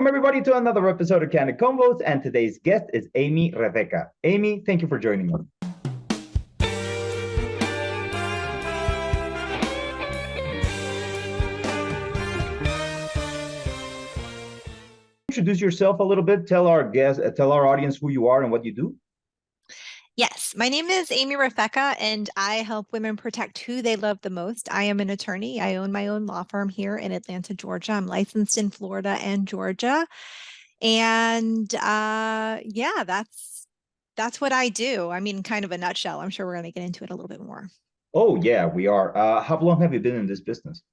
Welcome, everybody, to another episode of Candid Convos, and today's guest is Amy Refeca. Amy, thank you for joining me. Introduce yourself a little bit. Tell our audience who you are and what you do. Yes, my name is Amy Refeca, and I help women protect who they love the most. I am an attorney. I own my own law firm here in Atlanta, Georgia. I'm licensed in Florida and Georgia. And yeah, that's what I do. I mean, kind of a nutshell. I'm sure we're going to get into it a little bit more. Oh, yeah, we are. How long have you been in this business?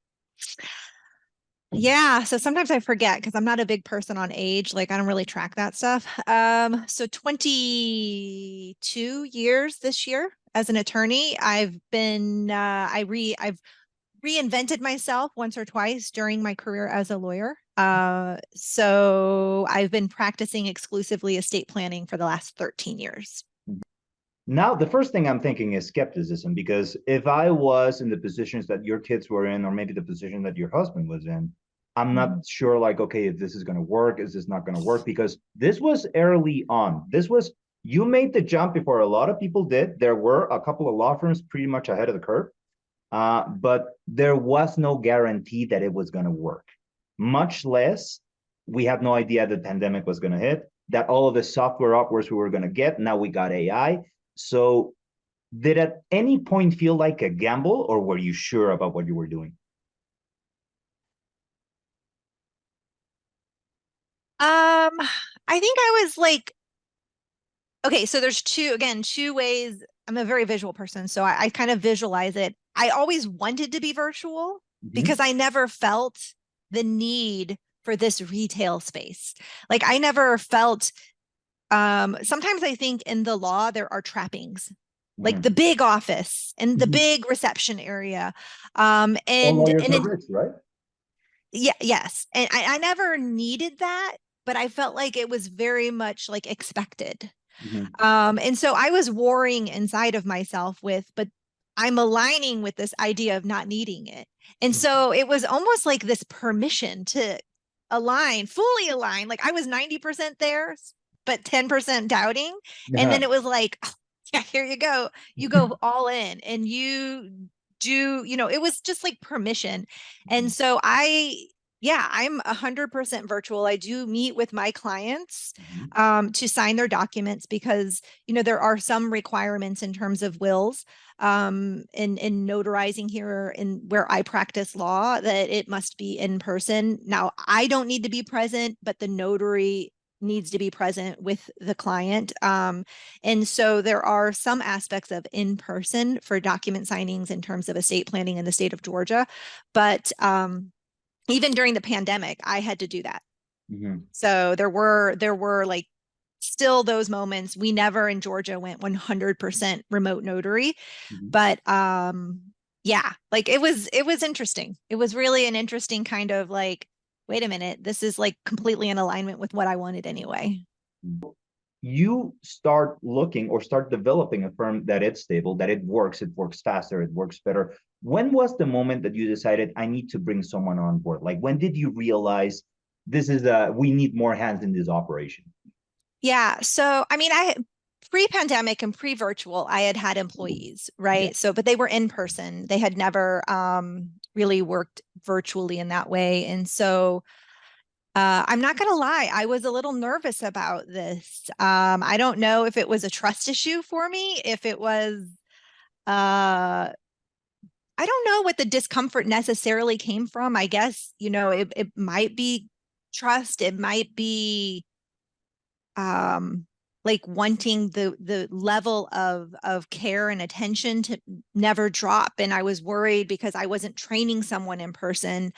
Yeah, so sometimes I forget because I'm not a big person on age. Like I don't really track that stuff. So 22 years this year as an attorney. I've reinvented myself once or twice during my career as a lawyer. So I've been practicing exclusively estate planning for the last 13 years. Now, the first thing I'm thinking is skepticism, because if I was in the positions that your kids were in, or maybe the position that your husband was in, I'm not sure, like, okay, if this is going to work, is this not going to work? Because this was early on. You made the jump before a lot of people did. There were a couple of law firms pretty much ahead of the curve, but there was no guarantee that it was going to work. Much less, we had no idea the pandemic was going to hit, that all of the software upwards we were going to get. Now we got AI. So did at any point feel like a gamble, or were you sure about what you were doing? I think I was like, okay, so there's two ways. I'm a very visual person, so I kind of visualize it. I always wanted to be virtual because I never felt the need for this retail space. Like I never felt, sometimes I think in the law there are trappings, like the big office and the big reception area. All lawyers are rich, right? Yeah, yes. And I never needed that, but I felt like it was very much like expected. And so I was warring inside of myself but I'm aligning with this idea of not needing it. And so it was almost like this permission to fully align. Like I was 90% there, but 10% doubting. And then it was like, oh, yeah, here you go. You go all in and it was just like permission. And so I'm 100% virtual. I do meet with my clients to sign their documents because, there are some requirements in terms of wills in notarizing here in where I practice law that it must be in person. Now, I don't need to be present, but the notary needs to be present with the client. And so there are some aspects of in person for document signings in terms of estate planning in the state of Georgia. But even during the pandemic, I had to do that. So there were like still those moments. We never in Georgia went 100% remote notary, but yeah, like it was interesting. It was really an interesting kind of like, wait a minute, this is like completely in alignment with what I wanted anyway. You start looking or start developing a firm that it's stable, that it works faster, it works better. When was the moment that you decided I need to bring someone on board? Like when did you realize we need more hands in this operation? Yeah. So, I mean, pre-pandemic and pre-virtual, I had employees, right? Yeah. So, but they were in person. They had never really worked virtually in that way. And so I'm not going to lie, I was a little nervous about this. I don't know if it was a trust issue for me, if it was, I don't know what the discomfort necessarily came from. I guess, it might be trust. It might be like wanting the level of care and attention to never drop. And I was worried because I wasn't training someone in person,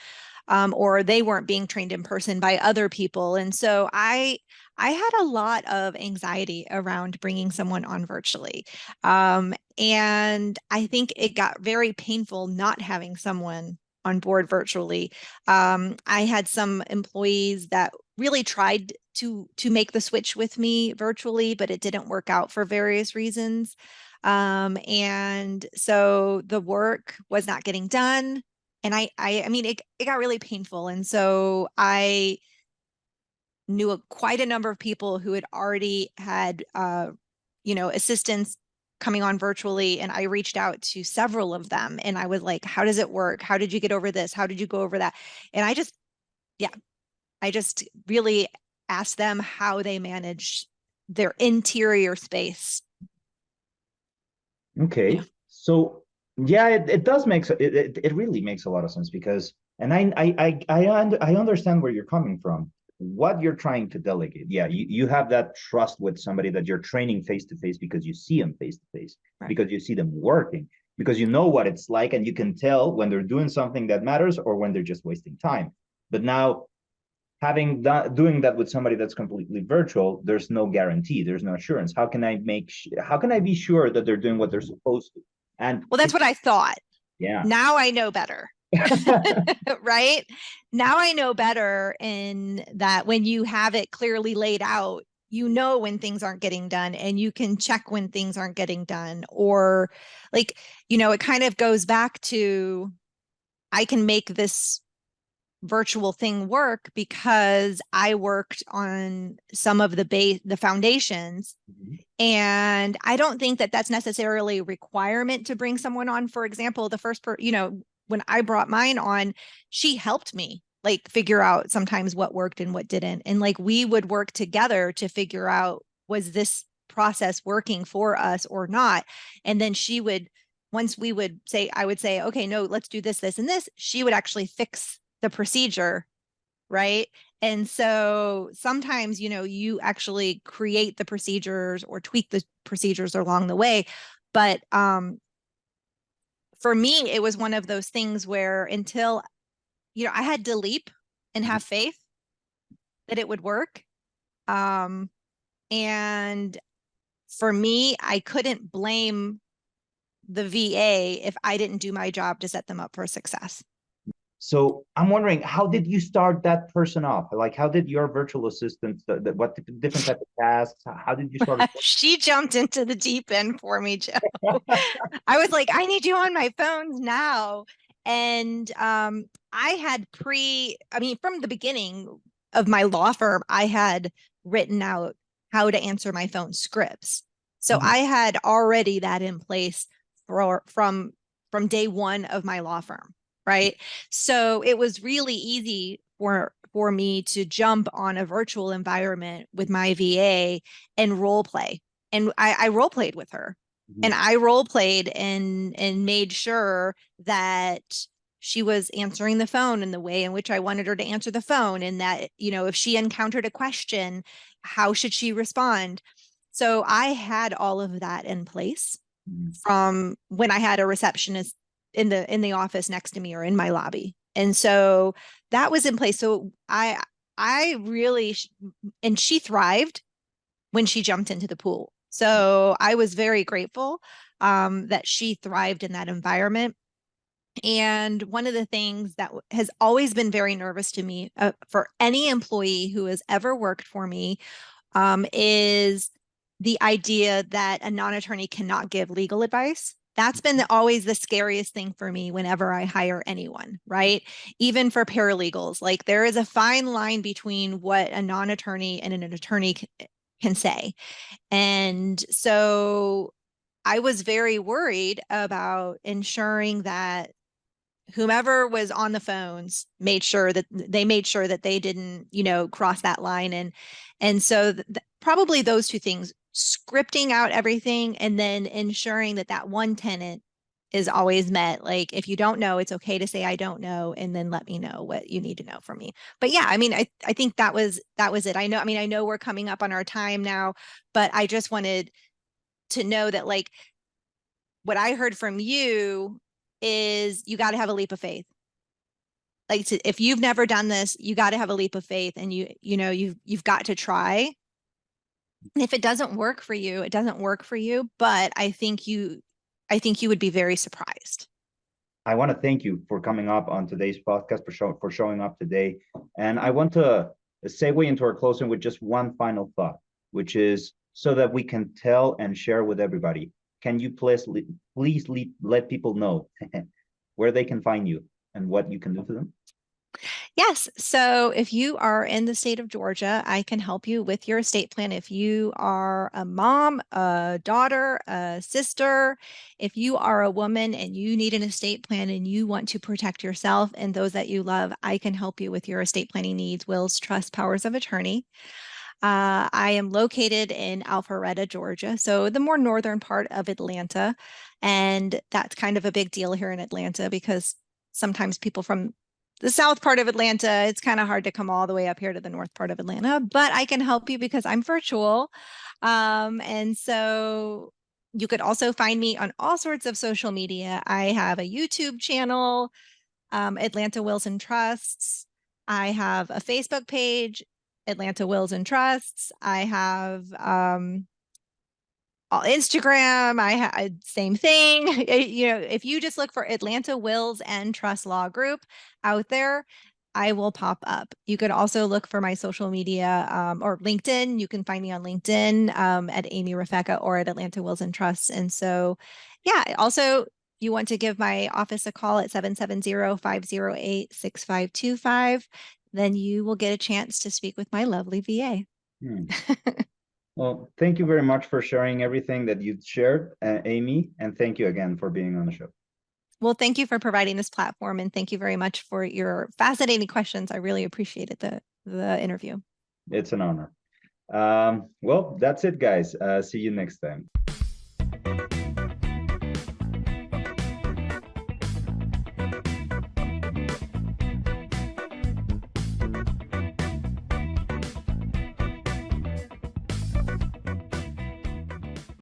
or they weren't being trained in person by other people. And so I had a lot of anxiety around bringing someone on virtually. And I think it got very painful not having someone on board virtually. I had some employees that really tried to make the switch with me virtually, but it didn't work out for various reasons. And so the work was not getting done. And I mean, it got really painful. And so I knew quite a number of people who had already had, assistants coming on virtually. And I reached out to several of them and I was like, how does it work? How did you get over this? How did you go over that? And I just really asked them how they manage their interior space. Okay. Yeah. So yeah, it does make it really makes a lot of sense because and I understand where you're coming from. What you're trying to delegate. Yeah, you have that trust with somebody that you're training face to face because you see them face to face, because you see them working, because you know what it's like and you can tell when they're doing something that matters or when they're just wasting time. But now having that doing that with somebody that's completely virtual, there's no guarantee, there's no assurance. How can I be sure that they're doing what they're supposed to? And well, that's what I thought. yeah. Now I know better. Right now I know better in that when you have it clearly laid out, you know when things aren't getting done and you can check when things aren't getting done, or like, it kind of goes back to, I can make this virtual thing work because I worked on some of the foundations. Mm-hmm. And I don't think that that's necessarily a requirement to bring someone on. For example, the first when I brought mine on, she helped me like figure out sometimes what worked and what didn't. And like we would work together to figure out, was this process working for us or not? And then once we would say, I would say, okay, no, let's do this, this, and this, she would actually fix the procedure. Right. And so sometimes, you actually create the procedures or tweak the procedures along the way. But for me, it was one of those things where until, I had to leap and have faith that it would work. And for me, I couldn't blame the VA if I didn't do my job to set them up for success. So I'm wondering, how did you start that person off? Like, how did your virtual assistant, what different type of tasks? How did you start? She jumped into the deep end for me, Joe. I was like, I need you on my phones now. And I had from the beginning of my law firm, I had written out how to answer my phone scripts. So I had already that in place from day one of my law firm. Right. So it was really easy for me to jump on a virtual environment with my VA and role play. And I role played with her. And I role played and made sure that she was answering the phone in the way in which I wanted her to answer the phone. And that, if she encountered a question, how should she respond? So I had all of that in place from when I had a receptionist in the office next to me or in my lobby. And so that was in place. So I really, and she thrived when she jumped into the pool. So I was very grateful that she thrived in that environment. And one of the things that has always been very nervous to me for any employee who has ever worked for me is the idea that a non-attorney cannot give legal advice. That's been always the scariest thing for me whenever I hire anyone, right? Even for paralegals, like there is a fine line between what a non-attorney and an attorney can say. And so I was very worried about ensuring that whomever was on the phones made sure that they didn't, cross that line. And so probably those two things, scripting out everything and then ensuring that one tenant is always met. Like, if you don't know, it's okay to say, I don't know, and then let me know what you need to know from me. But yeah, I think that was it. I know we're coming up on our time now, but I just wanted to know that, like, what I heard from you is you got to have a leap of faith. Like, if you've never done this, you got to have a leap of faith, and you've got to try. And if it doesn't work for you, it doesn't work for you. But I think you would be very surprised. I want to thank you for coming up on today's podcast, for showing up today. And I want to segue into our closing with just one final thought, which is so that we can tell and share with everybody. Can you please let people know where they can find you and what you can do for them? Yes. So if you are in the state of Georgia, I can help you with your estate plan. If you are a mom, a daughter, a sister, if you are a woman and you need an estate plan and you want to protect yourself and those that you love, I can help you with your estate planning needs, wills, trust, powers of attorney. I am located in Alpharetta, Georgia, so the more northern part of Atlanta. And that's kind of a big deal here in Atlanta because sometimes people from the south part of Atlanta, it's kind of hard to come all the way up here to the north part of Atlanta, but I can help you because I'm virtual. And so you could also find me on all sorts of social media. I have a YouTube channel, Atlanta Wills and Trusts. I have a Facebook page, Atlanta Wills and Trusts. I have Instagram. Same thing. If you just look for Atlanta Wills and Trust Law Group out there, I will pop up. You could also look for my social media or LinkedIn. You can find me on LinkedIn at Amy Refeca or at Atlanta Wills and Trusts. And so, yeah, also, you want to give my office a call at 770-508-6525, then you will get a chance to speak with my lovely VA. Well, thank you very much for sharing everything that you've shared, Amy, and thank you again for being on the show. Well, thank you for providing this platform, and thank you very much for your fascinating questions. I really appreciated the interview. It's an honor. Well, that's it, guys. See you next time.